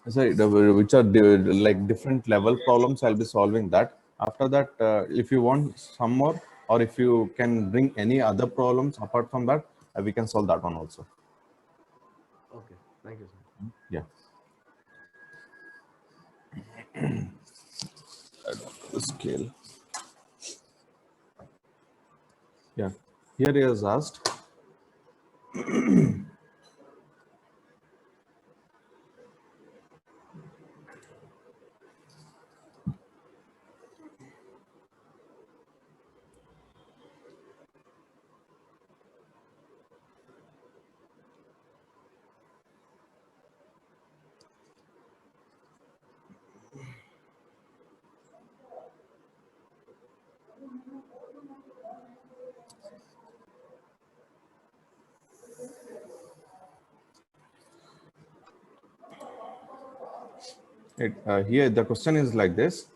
sorry, which are like different level problems. I'll be solving that. After that, if you want some more, or if you can bring any other problems apart from that, we can solve that one also. Okay, thank you, sir. Yeah. The scale. Yeah. Here he has asked. Here the question is like this.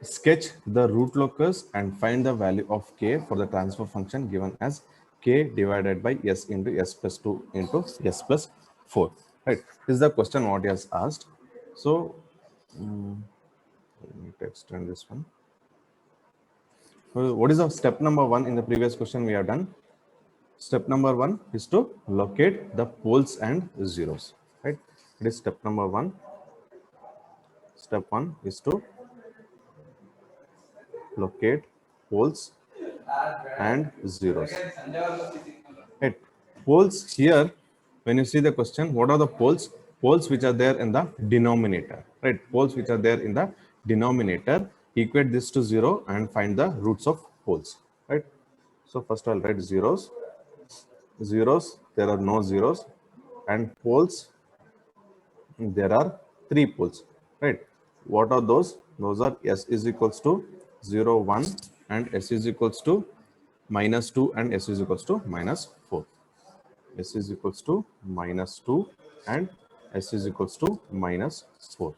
Sketch the root locus and find the value of k for the transfer function given as k divided by s into s plus 2 into s plus 4. Right. This is the question what he has asked. So, let me extend this one. What is the step number 1 in the previous question we have done? Step number 1 is to locate the poles and zeros. Right. It is step number 1. Step 1 is to locate poles and zeros. Right. Poles here, when you see the question, what are the poles? Poles which are there in the denominator. Right. Poles which are there in the denominator. Equate this to 0 and find the roots of poles. Right. So first I'll write zeros. Zeros, there are no zeros. And poles, there are 3 poles. Right. What are those? Those are s is equals to 0, 1 and s is equals to minus 2 and s is equals to minus 4. S is equals to minus 2 and s is equals to minus 4.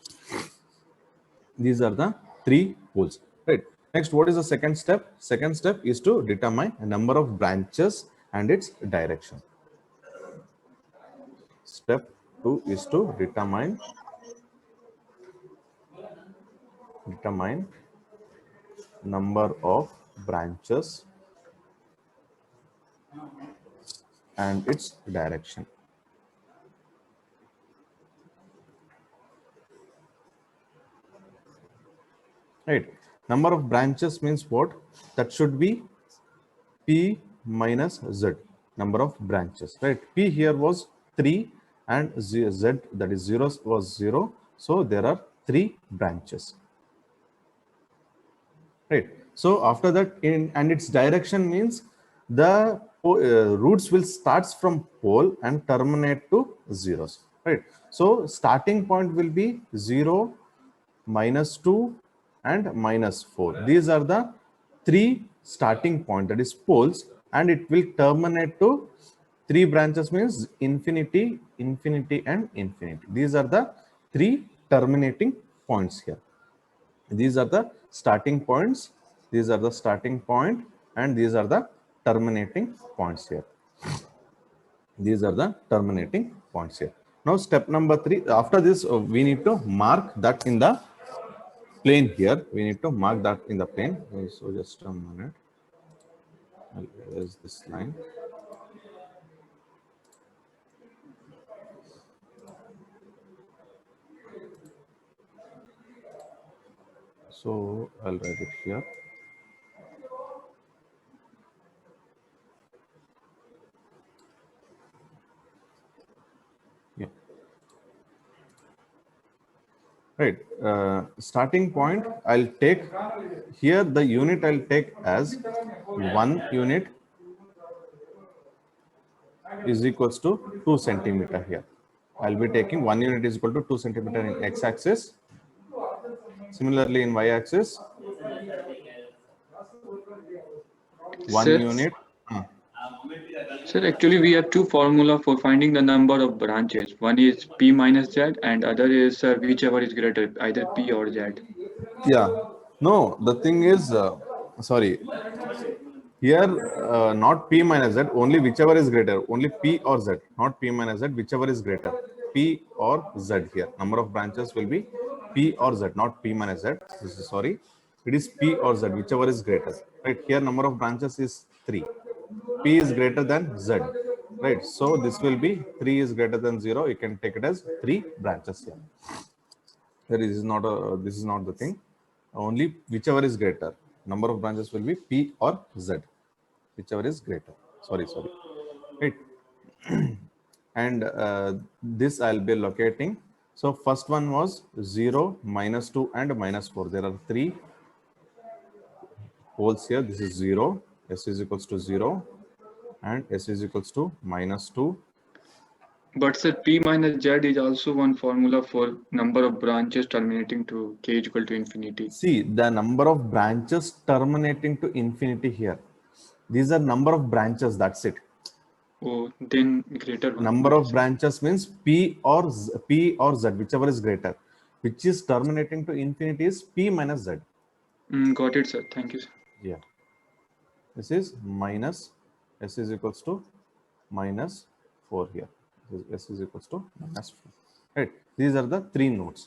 These are the 3 poles. Right. Next, what is the second step? Second step is to determine a number of branches and its direction. Step 2 is to determine number of branches and its direction. Right. Number of branches means what? That should be P minus Z, number of branches, right? P here was 3 and Z, that is 0 was 0. So there are 3 branches, right? So after that, and its direction means the roots will starts from pole and terminate to zeros, right? So starting point will be 0, minus 2 and minus 4. These are the 3 starting point, that is poles, and it will terminate to 3 branches means infinity, infinity and infinity. These are the 3 terminating points here. These are the starting points, these are the starting point, and these are the terminating points here. These are the terminating points here. Now step number 3, after this we need to mark that in the plane here. We need to mark that in the plane. So just a minute. There's this line. So I'll write it here. Yeah. Right. Starting point, I'll take here the unit I'll take as 1 unit is equals to 2 centimeter here. I'll be taking 1 unit is equal to 2 centimeter in x-axis. Similarly in y-axis, 1 Sir, unit. sir, actually we have two formula for finding the number of branches. One is P minus Z and other is whichever is greater, either P or Z. Yeah. No, the thing is, sorry. Here, not P minus Z, only whichever is greater, only P or Z, not P minus Z, whichever is greater. P or Z here. Number of branches will be P or Z, not P minus Z. This is sorry. It is P or Z, whichever is greater. Right here, number of branches is 3. P is greater than Z. Right. So this will be 3 is greater than 0. You can take it as 3 branches here. This is not the thing. Only whichever is greater. Number of branches will be P or Z, whichever is greater. Sorry. Right. And this I'll be locating. So first one was 0, -2, and -4. There are 3 poles here. This is 0, S is equals to 0, and S is equals to -2. But sir, P minus Z is also one formula for number of branches terminating to k is equal to infinity. See, the number of branches terminating to infinity here. These are number of branches, that's it. Oh, then greater one. Number of branches means P or Z, whichever is greater. Which is terminating to infinity is P minus Z. Got it, sir. Thank you, sir. Yeah. This is minus, S is equals to -4 here. S is equals to -4. Right. These are the 3 nodes.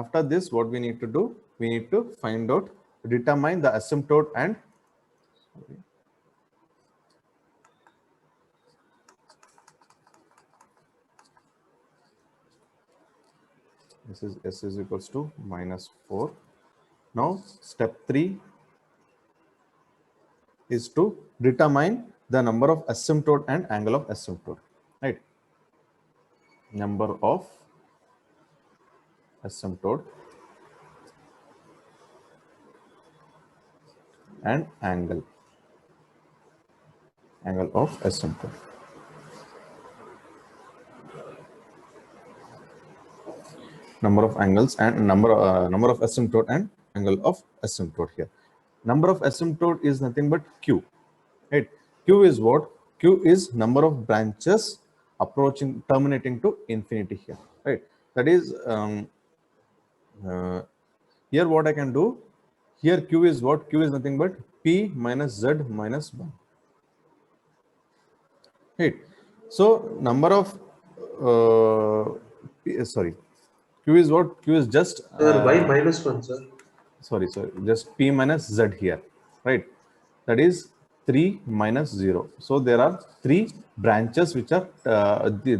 After this, what we need to do? We need to find out, determine the asymptote and this is S is equals to -4. Now, step 3 is to determine the number of asymptote and angle of asymptote. Right. Number of asymptote and angle of asymptote. Number of angles and number of asymptote and angle of asymptote here. Number of asymptote is nothing but Q. Right? Q is what? Q is number of branches approaching, terminating to infinity here. Right? That is here what I can do. Here Q is what? Q is nothing but P minus Z minus 1. Right. So number of sorry. Q is what? Q is just why -1, sir? Sorry, just P minus Z here, right? That is 3 minus 0. So there are 3 branches which are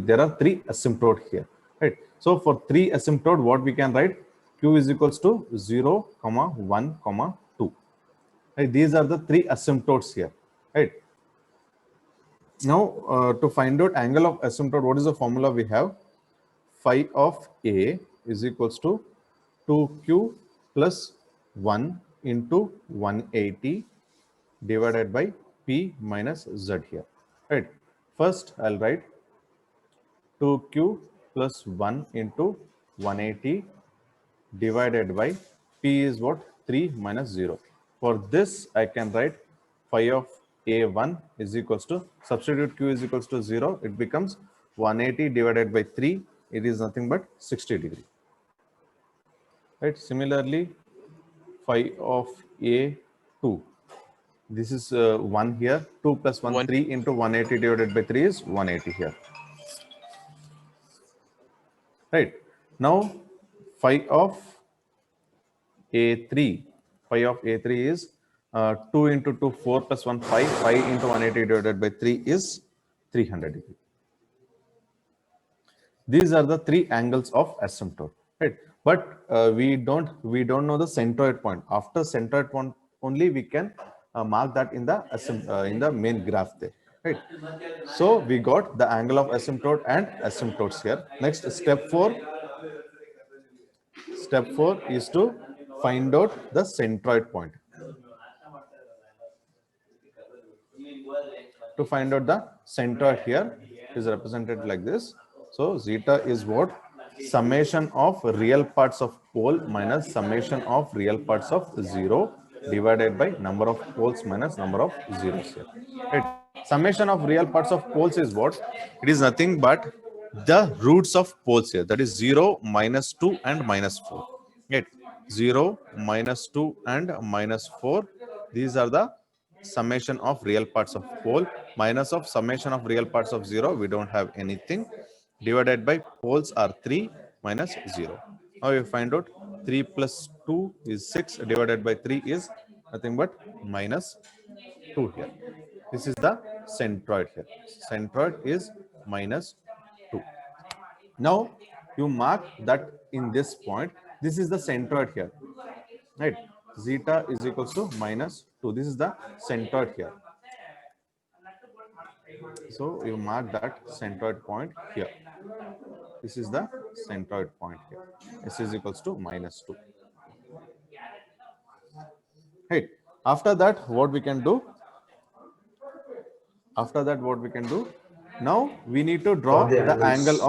there are 3 asymptote here, right? So for 3 asymptote, what we can write? Q is equals to 0, 1, 2. Right? These are the 3 asymptotes here, right? Now to find out angle of asymptote, what is the formula we have? Phi of A is equals to 2Q plus 1 into 180 divided by P minus Z here. Right. First, I'll write 2Q plus 1 into 180 divided by P is what? 3 minus 0. For this, I can write phi of A1 is equals to, substitute Q is equals to 0. It becomes 180 divided by 3. It is nothing but 60 degree. Right. Similarly, phi of A2. This is 1 here. 2 plus 1, 3 into 180 divided by 3 is 180 here. Right. Now, phi of A3. Phi of A3 is 2 into 2, 4 plus 1, 5. 5 into 180 divided by 3 is 300 degree. These are the 3 angles of asymptote, right? But we don't know the centroid point. After centroid point only we can mark that in the main graph there, right? So we got the angle of asymptote and asymptotes here. Next, step 4 is to find out the centroid point. To find out the centroid here is represented like this. So zeta is what? Summation of real parts of pole minus summation of real parts of 0 divided by number of poles minus number of zeros here. Right. Summation of real parts of poles is what? It is nothing but the roots of poles here. That is 0, -2 and -4. Right. 0, -2 and -4. These are the summation of real parts of pole minus of summation of real parts of 0. We don't have anything. divided by poles are 3 minus 0. Now you find out 3 plus 2 is 6 divided by 3 is nothing but minus 2 here. This is the centroid here. Centroid is minus 2. Now you mark that in this point, this is the centroid here, right? Zeta is equals to minus 2. This is the centroid here. So you mark that centroid point here. This is the centroid point here. S is equals to minus 2. Right. After that, what we can do? After that, what we can do? Now we need to draw the the angles.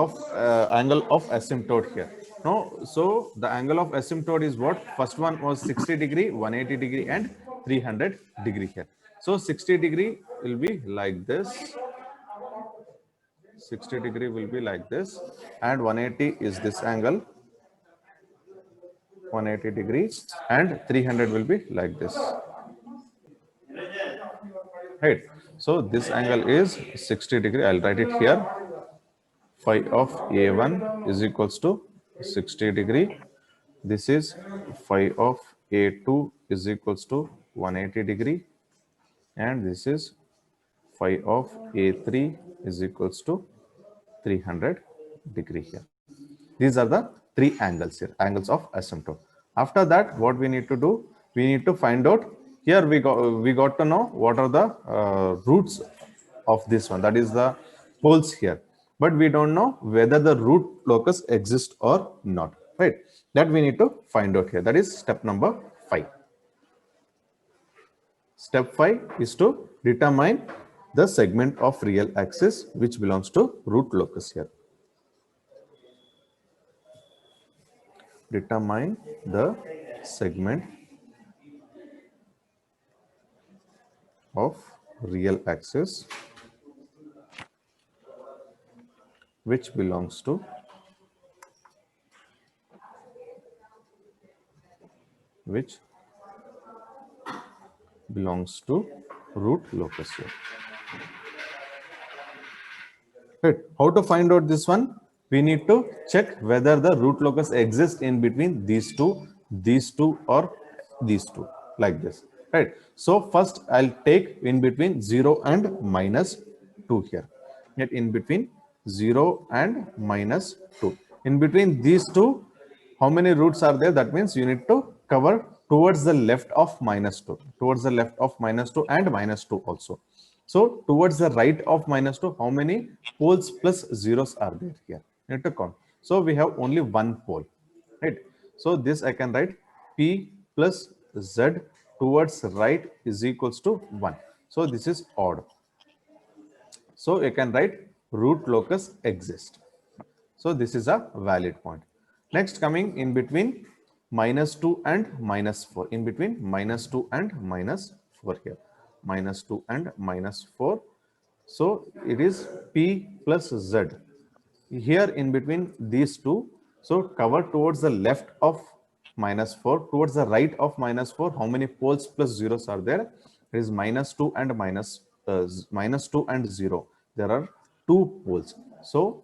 angle of asymptote here. No, so the angle of asymptote is what? First one was 60 degree, 180 degree, and 300 degree here. So 60 degree will be like this. 60 degree will be like this, and 180 is this angle. 180 degrees, and 300 will be like this. Right. So this angle is 60 degree. I'll write it here. Phi of A1 is equals to 60 degree. This is phi of A2 is equals to 180 degree. And this is phi of A3 is equals to 300 degree here. These are the three angles here, angles of asymptote. After that, what we need to do? We need to find out. Here we got to know what are the roots of this one. That is the poles here. But we don't know whether the root locus exists or not. Right? That we need to find out here. That is step number 5. Step 5 is to determine the segment of real axis which belongs to root locus here. Determine the segment of real axis which belongs to root locus here. Right. How to find out this one? We need to check whether the root locus exists in between these two, or these two, like this. Right. So first I'll take in between 0 and minus 2 here. Yet in between 0 and minus 2. In between these two, how many roots are there? That means you need to cover towards the left of minus 2, towards the left of minus 2 and minus 2 also. So towards the right of minus 2, how many poles plus zeros are there here? You need to count. So we have only one pole, right? So this I can write P plus Z towards right is equals to 1. So this is odd. So you can write root locus exists. So this is a valid point. Next, coming in between minus 2 and minus 4. In between minus 2 and minus 4 here. Minus 2 and minus 4. So it is P plus Z. Here in between these two. So cover towards the left of minus 4. Towards the right of minus 4. How many poles plus zeros are there? It is minus 2 and minus 2 and 0. There are 2 poles. So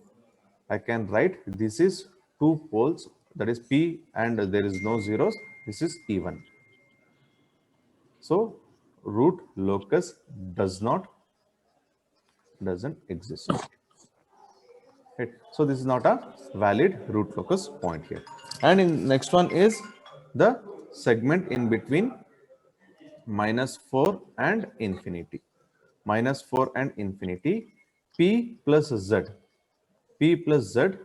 I can write this is 2 poles, that is P, and there is no zeros. This is even. So root locus doesn't exist. Right. So this is not a valid root locus point here. And in next one is the segment in between minus 4 and infinity. Minus 4 and infinity. P plus Z. P plus Z,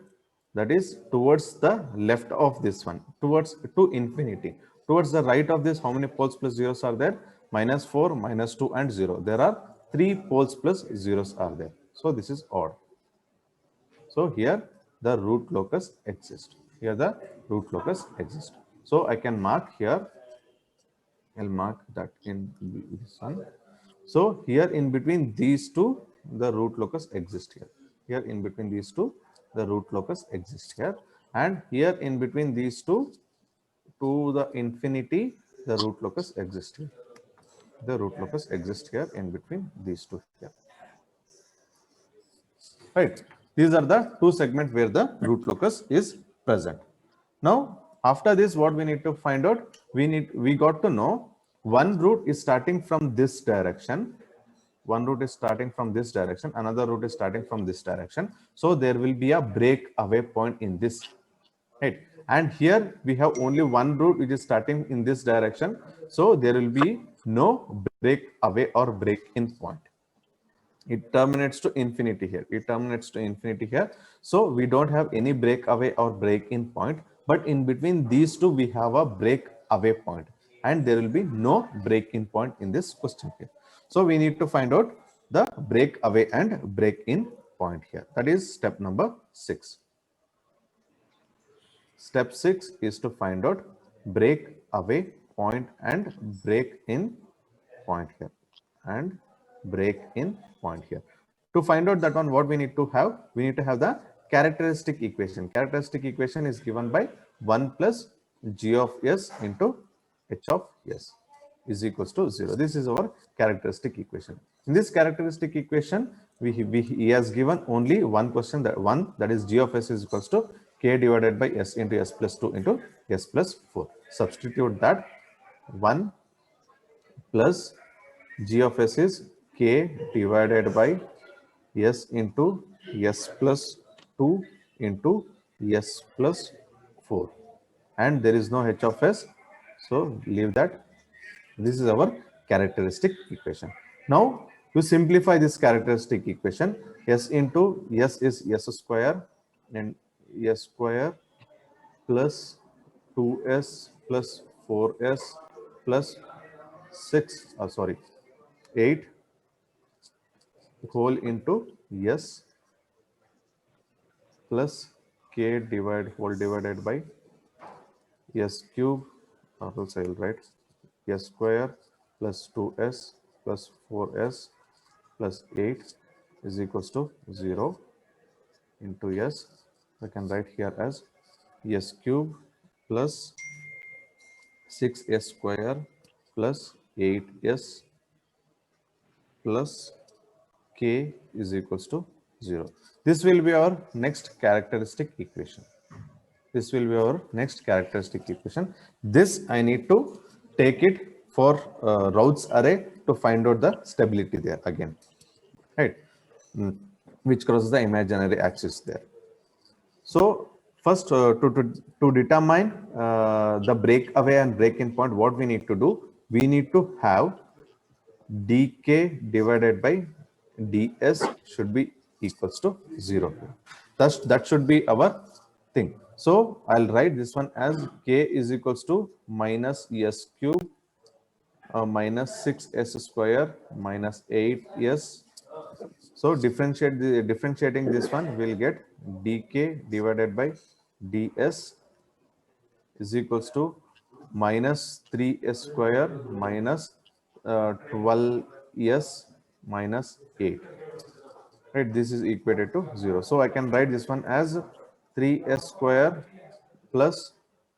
that is towards the left of this one, towards to infinity. Towards the right of this, how many poles plus zeros are there? Minus 4, minus 2 and 0. There are 3 poles plus zeros are there. So this is odd. So here the root locus exists. Here the root locus exists. So I can mark here. I'll mark that in this one. So here in between these two, the root locus exists here. Here in between these two, the root locus exists here. And here in between these two, to the infinity, the root locus exists here. The root locus exists here in between these two here. Right. These are the two segments where the root locus is present. Now, after this, what we need to find out? We got to know one root is starting from this direction. One root is starting from this direction. Another root is starting from this direction. So there will be a breakaway point in this, right? And here we have only one root which is starting in this direction. So there will be no breakaway or break-in point. It terminates to infinity here. It terminates to infinity here. So we don't have any breakaway or break-in point, but in between these two, we have a breakaway point, and there will be no break-in point in this question here. So we need to find out the breakaway and break-in point here. That is step number 6. Step 6 is to find out breakaway point and break-in point here, and break-in point here. To find out that one, what we need to have? We need to have the characteristic equation. Characteristic equation is given by 1 plus g of s into h of s is equals to 0. This is our characteristic equation. In this characteristic equation, he has given only one question, that is g of s is equals to k divided by s into s plus 2 into s plus 4. Substitute that. 1 plus g of s is k divided by s into s plus 2 into s plus 4, and there is no h of s, so leave that. This is our characteristic equation. Now to simplify this characteristic equation, s into s is s square, and s square plus 2s plus 4s plus 8 whole into s plus k divided by s cube, or else I will write s square plus 2s plus 4s plus 8 is equals to 0 into s. I can write here as s cube plus 6s square plus 8s plus k is equals to 0. This will be our next characteristic equation. This will be our next characteristic equation. This I need to take it for Raoult's array to find out the stability there again, right? Which crosses the imaginary axis there. So first, to determine the breakaway and break-in point, what we need to do? We need to have dk divided by ds should be equals to 0. That should be our thing. So I'll write this one as k is equals to minus s cube minus 6s square minus 8s. So differentiating this one, we'll get dk divided by ds is equals to minus 3s square minus 12s minus 8. Right, this is equated to 0. So I can write this one as 3s square plus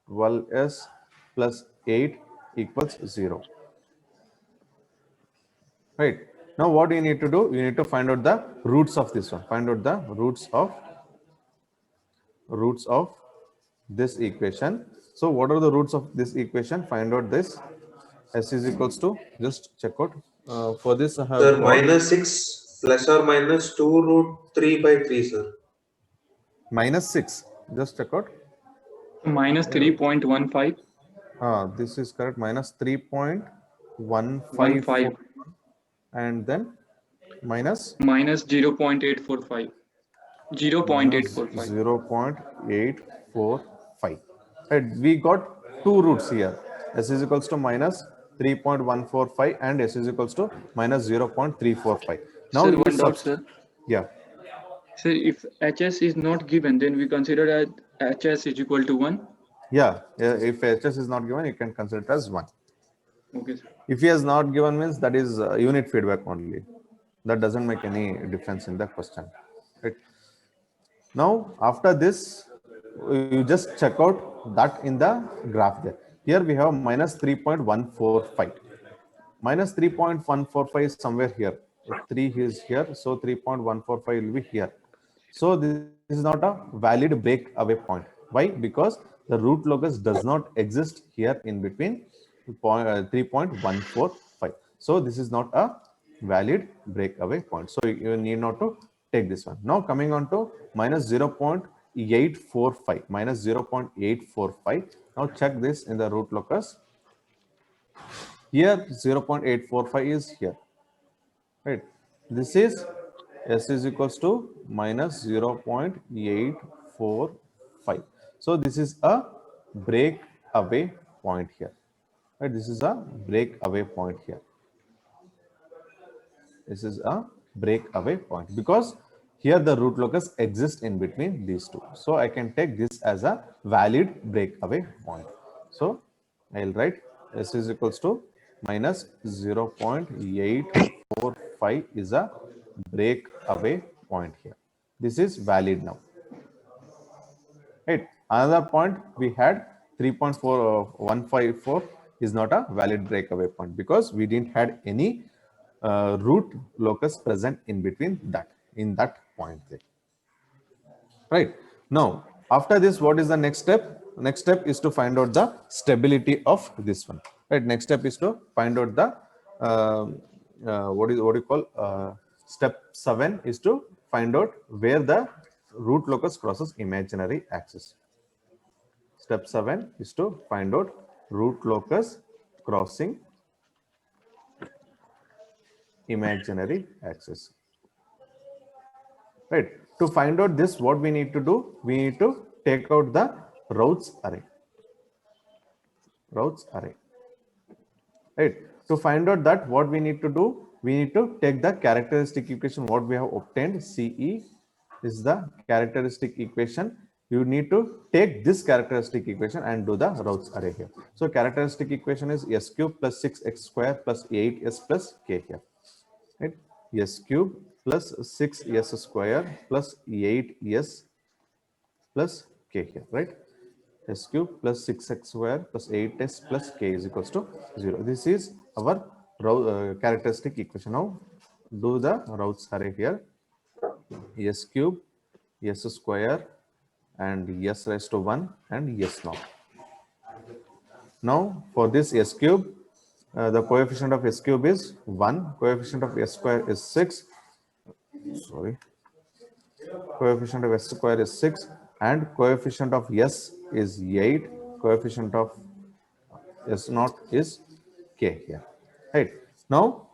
12s plus 8 equals 0. Right. Now what you need to do? You need to find out the roots of this one. Find out the roots of this equation. So what are the roots of this equation? Find out this. S is equals to, just check out. For this I have Sir, got minus 6 plus or minus 2 root 3 by 3, sir. minus 6. Just check out. Minus 3.15. This is correct. Minus 3.155. 15. And then minus Minus 0.845. 0.845. 0.845. Right, we got two roots here. S is equals to minus 3.145 and S is equals to minus 0.345. Now Sir, you one doubt, sir. Yeah. Sir, if HS is not given, then we consider that HS is equal to 1. Yeah. If HS is not given, you can consider it as 1. Okay, sir. If he has not given, means that is unit feedback only. That doesn't make any difference in the question. Right. Now, after this, you just check out that in the graph there. Here we have minus 3.145. Minus 3.145 is somewhere here. If 3 is here, so 3.145 will be here. So this is not a valid breakaway point. Why? Because the root locus does not exist here in between 3.145. So this is not a valid breakaway point. So you need not to take this one. Now coming on to minus 0.845, minus 0.845. Now check this in the root locus. Here 0.845 is here, right? This is s is equals to minus 0.845. So this is a breakaway point here, right? This is a breakaway point here. This is a breakaway point because here the root locus exists in between these two. So I can take this as a valid breakaway point. So I'll write s is equals to minus 0.845 is a breakaway point here. This is valid now. Right. Another point we had 3.4154 is not a valid breakaway point because we didn't had any root locus present in between that in that point there. Right. Now after this, what is the next step? Next step is to find out the stability of this one. Right. Next step is to find out the what you call step 7 is to find out where the root locus crosses imaginary axis. Step 7 is to find out root locus crossing imaginary axis. Right. To find out this, what we need to do? We need to take out the Routh's array. Routh's array. Right. To find out that, what we need to do? We need to take the characteristic equation what we have obtained. CE is the characteristic equation. You need to take this characteristic equation and do the Routh's array here. So characteristic equation is s cube plus 6x square plus 8s plus k here. Right? S cube plus 6s square plus 8s plus k here, right? S cube plus 6x square plus 8s plus k is equals to 0. This is our characteristic equation. Now do the Routh's array here. S cube, s square, and s raised to 1 and s naught. Now for this s cube, the coefficient of s cube is 1, coefficient of s square is 6, sorry, coefficient of s square is 6, and coefficient of s is 8, coefficient of s naught is k here, right? Now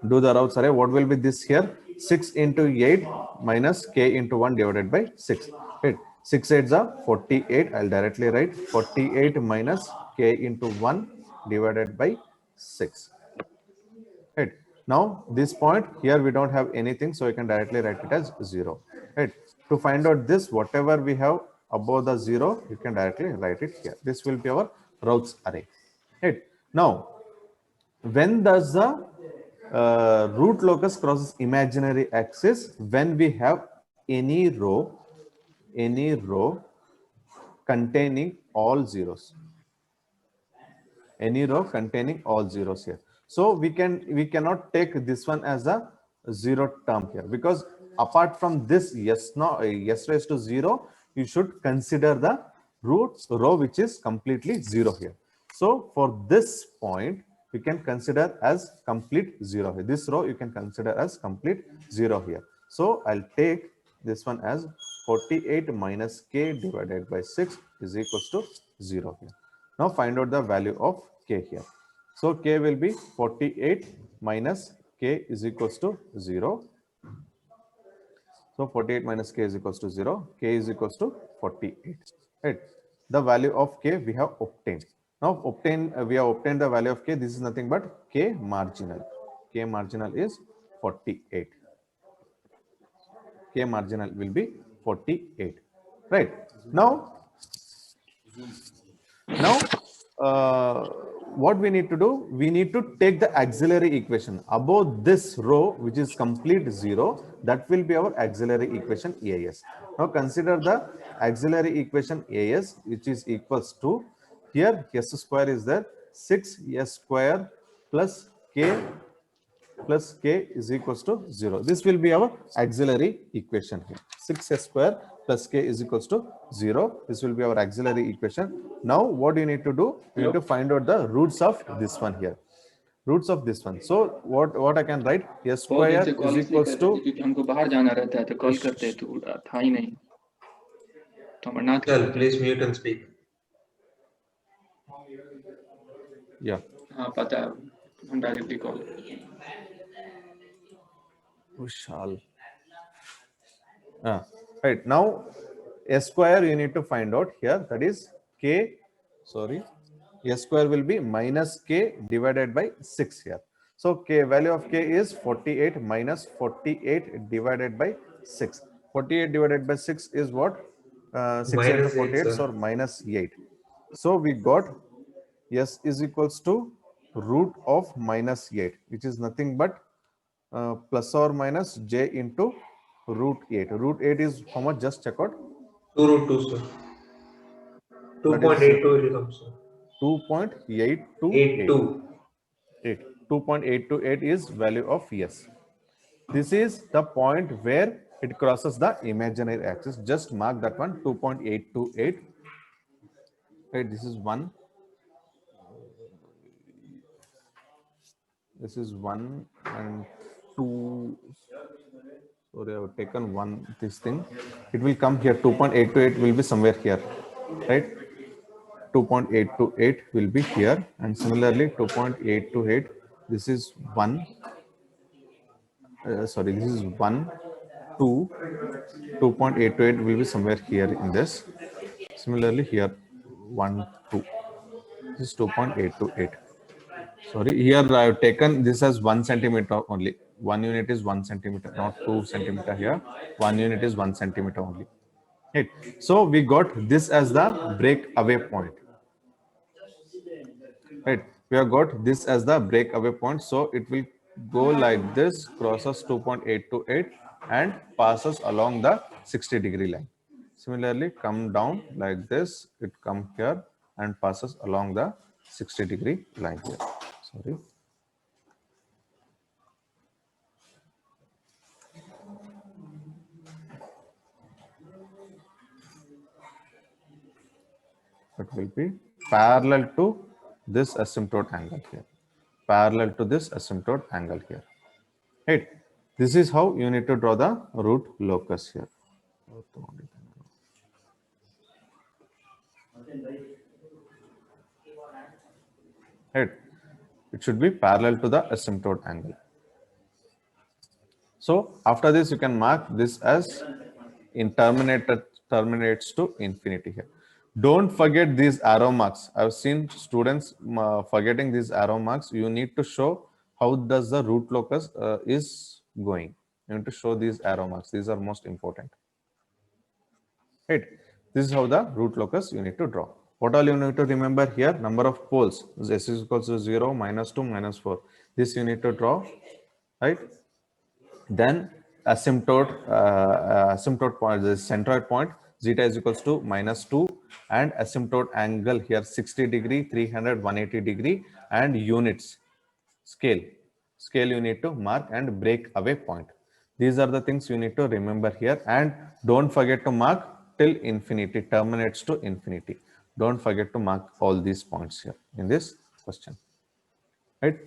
do the Routh's array. What will be this here? 6 into 8 minus k into 1 divided by 6, right? 6 8s are 48. I'll directly write 48 minus k into 1 divided by 6. Right. Now this point here we don't have anything, so you can directly write it as 0. Right. To find out this, whatever we have above the 0, you can directly write it here. This will be our Routh's array. Right. Now, when does the root locus crosses imaginary axis? When we have any row containing all zeros. Any row containing all zeros here. So we cannot take this one as a 0 term here, because apart from this s raised to 0, you should consider the row which is completely 0 here. So for this point, you can consider as complete 0 here. This row you can consider as complete 0 here. So I'll take this one as 48 minus k divided by 6 is equals to 0 here. Now find out the value of k here. So k will be 48 minus k is equals to 0. So 48 minus k is equals to 0. K is equals to 48. Right. The value of k we have obtained. Now we have obtained the value of k. This is nothing but k marginal. K marginal is 48. K marginal will be 48. Right. Now what we need to do? We need to take the auxiliary equation above this row, which is complete 0. That will be our auxiliary equation AS. Now consider the auxiliary equation AS, which is equals to, here s square is there, 6s square plus k plus k is equals to 0. This will be our auxiliary equation here. 6s square plus k is equals to 0. This will be our auxiliary equation. Now what you need to do, you need to find out the roots of this one here. Roots of this one. So what I can write, s बहुत दिन square से is call नहीं equals कर रहे थे to, क्योंकि हमको बाहर जाना रहता है, तो कॉल करते हैं तो था ही नहीं, तो अमरनाथ के Chal, साथ। please mute and speak. yeah, हाँ पता है, हम directly call. Vishal. Right, now s square you need to find out here, that is k, sorry, s square will be minus k divided by 6 here. So k, value of k is 48 minus 48 divided by 6. 48 divided by 6 is what? 6 8 Minus 8, 48, sir. so minus 8. So we got s is equals to root of minus 8, which is nothing but plus or minus j into root 8. Root 8 is how much? Just check out. 2 root 2, sir. That is 2.82 it will come, sir. 2.828. 82. 2.828 is value of s. This is the point where it crosses the imaginary axis. Just mark that one, 2.828. Right, this is 1. This is 1 and 2. Sorry, I have taken one, this thing. It will come here, 2.828 will be somewhere here, right? 2.828 will be here, and similarly 2.828, this is 1, sorry, this is 1, 2, 2.828 will be somewhere here in this. Similarly here, 1, 2, this is 2.828. Sorry, here I have taken this as 1 centimeter only. 1 unit is 1 centimeter, not 2 centimeter here. 1 unit is 1 centimeter only. Right. So we got this as the breakaway point. Right. We have got this as the breakaway point. So it will go like this, crosses 2.828 and passes along the 60-degree line. Similarly, come down like this, it come here and passes along the 60-degree line here. Sorry. It will be parallel to this asymptote angle here. Parallel to this asymptote angle here. Right. This is how you need to draw the root locus here. Right. It should be parallel to the asymptote angle. So after this, you can mark this as terminates to infinity here. Don't forget these arrow marks. I've seen students forgetting these arrow marks. You need to show how does the root locus is going. You need to show these arrow marks. These are most important. Right. This is how the root locus you need to draw. What all you need to remember here? Number of poles. S is equals to 0, -2, -4. This you need to draw, right? Then asymptote point, the centroid point, zeta is equals to -2, and asymptote angle here 60 degree, 300, 180 degree, and units scale. Scale you need to mark, and breakaway point. These are the things you need to remember here, and don't forget to mark till infinity, terminates to infinity. Don't forget to mark all these points here in this question, right?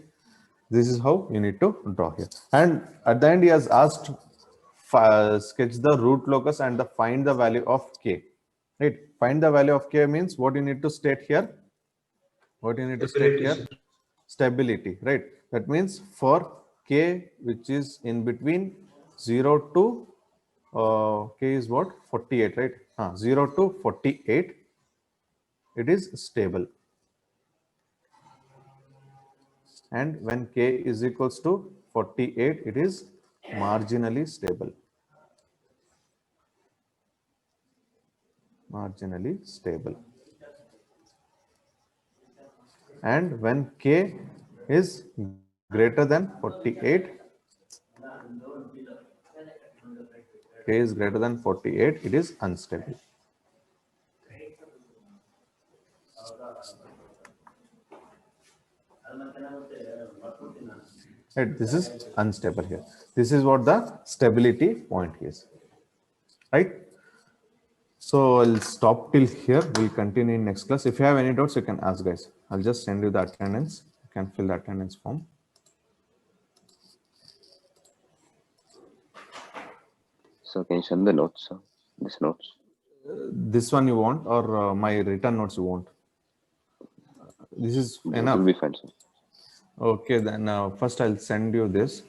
This is how you need to draw here. And at the end, he has asked, sketch the root locus and find the value of k. Right? Find the value of k means what you need to state here? What you need to state Stability, here? sir. Stability, right? That means for k, which is in between 0 to k is what? 48, right? 0 to 48, it is stable. And when k is equals to 48, it is marginally stable. Marginally stable. And when k is greater than 48, k is greater than 48, it is unstable. Right? This is unstable here. This is what the stability point is. Right? So I'll stop till here. We'll continue in next class. If you have any doubts, you can ask, guys. I'll just send you the attendance. You can fill the attendance form. So can you send the notes, sir? This notes. This one you want, or my written notes you want? This is Both enough. will be fine, sir. Okay, then first I'll send you this.